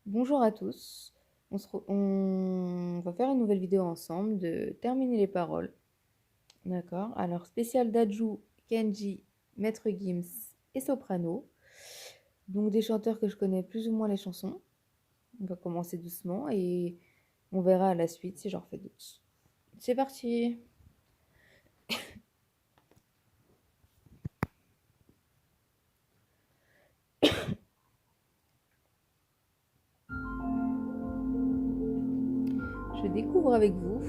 Bonjour à tous. On va faire une nouvelle vidéo ensemble de terminer les paroles. D'accord? Alors, spécial Daju, Kenji, Maître Gims et Soprano. Donc, des chanteurs que je connais plus ou moins les chansons. On va commencer doucement et on verra à la suite si j'en refais d'autres. C'est parti! Je découvre avec vous.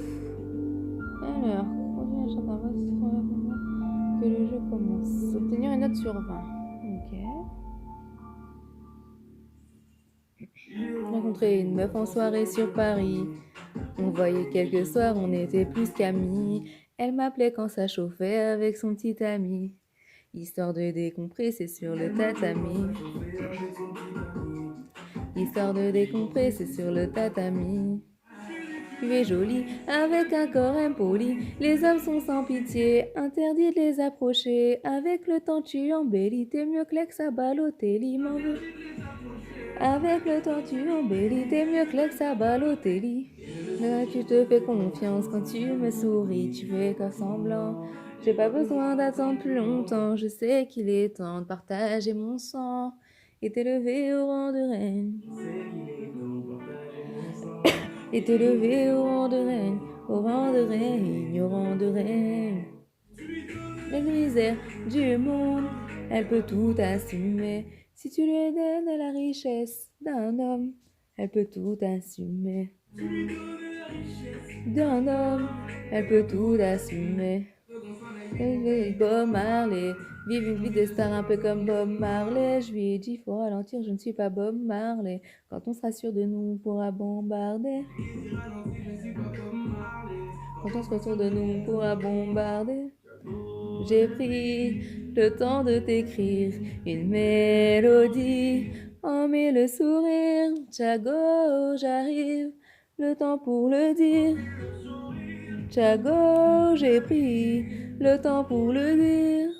Alors, continuez à chanter en voix que le jeu commence. Obtenir une note sur 20. Ok. Rencontrer une meuf en soirée sur Paris. On voyait quelques soirs, on était plus qu'amis. Elle m'appelait quand ça chauffait avec son petit ami. Histoire de décompresser sur le tatami. Histoire de décompresser sur le tatami. Tu es jolie, avec un corps impoli. Les hommes sont sans pitié, interdit de les approcher. Avec le temps tu embellis, t'es mieux que l'ex à Balotelli, m'en veux. Avec le temps tu embellis, t'es mieux que l'ex à Balotelli. Là, tu te fais confiance quand tu me souris, tu fais qu'un semblant. J'ai pas besoin d'attendre plus longtemps, je sais qu'il est temps de partager mon sang et t'élever au rang de reine. Et t'élever au rang de reine, au rang de reine, au rang de reine. Les misères du monde, elle peut tout assumer. Si tu lui donnes la richesse d'un homme, elle peut tout assumer. D'un homme, elle peut tout assumer. Bob Marley, vive une vie de star un peu comme Bob Marley. Je lui ai dit, faut ralentir, je ne suis pas Bob Marley. Quand on sera sûr de nous, on pourra bombarder. Quand on sera sûr de nous, on pourra bombarder. J'ai pris le temps de t'écrire une mélodie. Oh, mais le sourire, Tchago, j'arrive. Le temps pour le dire. Tchago, j'ai pris le temps pour le dire.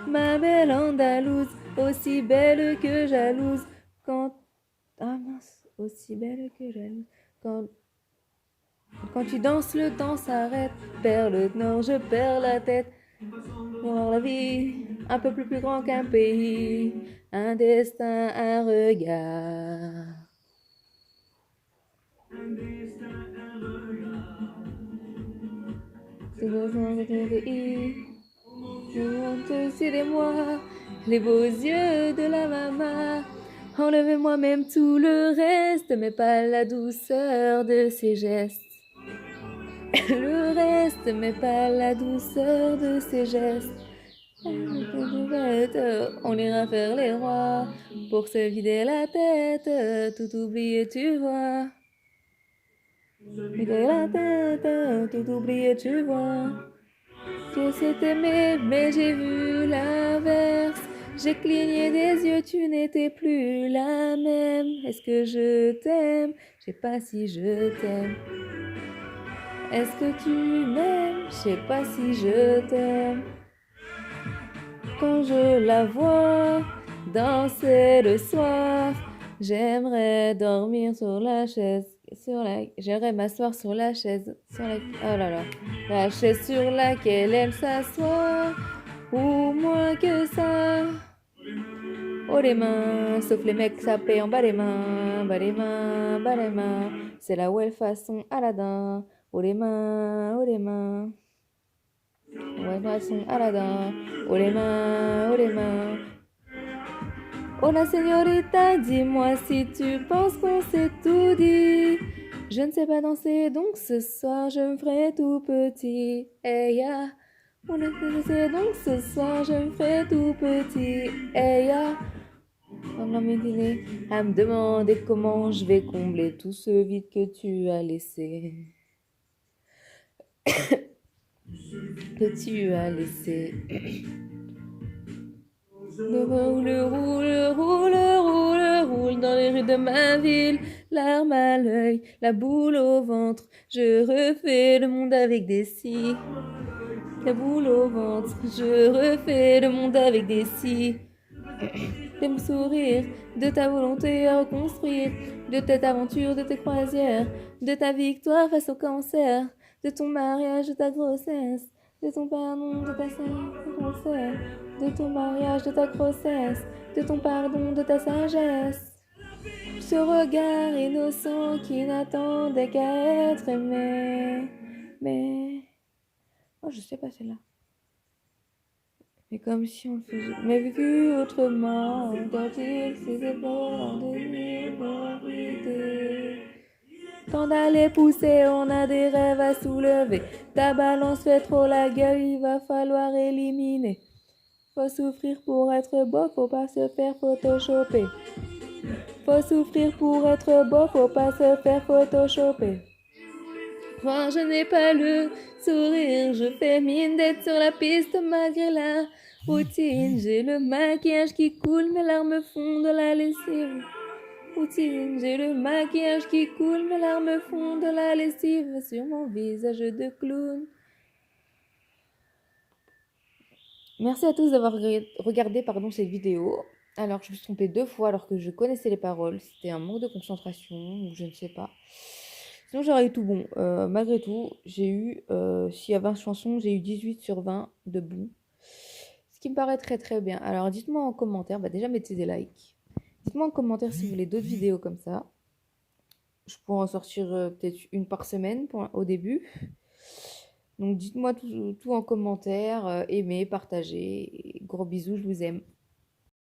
Ma belle Andalouse, aussi belle que jalouse. Quand. Ah mince, aussi belle que jalouse. Quand tu danses, le temps s'arrête. Perds le nord, je perds la tête. Voir la vie, un peu plus grand qu'un pays. Un destin, un regard. C'est besoin de ton pays. Suivez-moi, les beaux yeux de la maman. Enlevez-moi même tout le reste, mais pas la douceur de ses gestes. Le reste, mais pas la douceur de ses gestes. On ira faire les rois pour se vider la tête, tout oublier, tu vois. Vider la tête, tout oublier, tu vois. Je sais t'aimer, mais j'ai vu l'inverse. J'ai cligné des yeux, tu n'étais plus la même. Est-ce que je t'aime? Je sais pas si je t'aime. Est-ce que tu m'aimes? Je sais pas si je t'aime. Quand je la vois danser le soir, j'aimerais dormir sur la chaise. J'aimerais m'asseoir sur la chaise. Oh là là. La chaise sur laquelle elle s'assoit. Ou moins que ça. Oh les mains, sauf les mecs sapés en bas les mains, bas les mains, bas les mains. C'est la ouais façon Aladdin. Oh les mains, oh les mains. Ouais façon Aladdin. Oh les mains, oh les mains. Oh la señorita, dis-moi si tu penses qu'on s'est tout dit. Je ne sais pas danser, donc ce soir je me ferai tout petit. Hey ya. On a fait danser, donc ce soir je me ferai tout petit. Hey ya. Pendant mes dîners, à me demander comment je vais combler tout ce vide que tu as laissé. Que tu as laissé. Le roule, roule, roule, roule, roule dans les rues de ma ville, larmes à l'œil, la boule au ventre. Je refais le monde avec des scies. La boule au ventre, je refais le monde avec des scies. de mon sourire, de ta volonté à reconstruire, de cette aventure, de tes croisières, de ta victoire face au cancer, de ton mariage, de ta grossesse, de ton pardon, de ta sagesse, de ton mariage, de ta grossesse, de ton pardon, de ta sagesse. Ce regard innocent qui n'attendait qu'à être aimé. Mais... Oh, je sais pas celle-là. Mais comme si on le faisait. Mais vu autrement, quand il s'est séparé de l'idée. Tant d'aller pousser, on a des rêves à soulever. Ta balance fait trop la gueule, il va falloir éliminer. Faut souffrir pour être beau, faut pas se faire photoshopper. Faut souffrir pour être beau, faut pas se faire photoshopper. Moi je n'ai pas le sourire, je fais mine d'être sur la piste malgré la routine. J'ai le maquillage qui coule, mes larmes font de la lessive. Routine, j'ai le maquillage qui coule, mes larmes font de la lessive sur mon visage de clown. Merci à tous d'avoir regardé cette vidéo. Alors, je me suis trompée 2 fois alors que je connaissais les paroles. C'était un manque de concentration ou je ne sais pas. Sinon, j'aurais eu tout bon. Malgré tout, j'ai eu, s'il y a 20 chansons, j'ai eu 18 sur 20 de bon. Ce qui me paraît très très bien. Alors, dites-moi en commentaire, déjà mettez des likes. Dites-moi en commentaire si vous voulez d'autres vidéos comme ça. Je pourrais en sortir peut-être une par semaine au début. Donc, dites-moi tout en commentaire. Aimez, partagez. Gros bisous, je vous aime.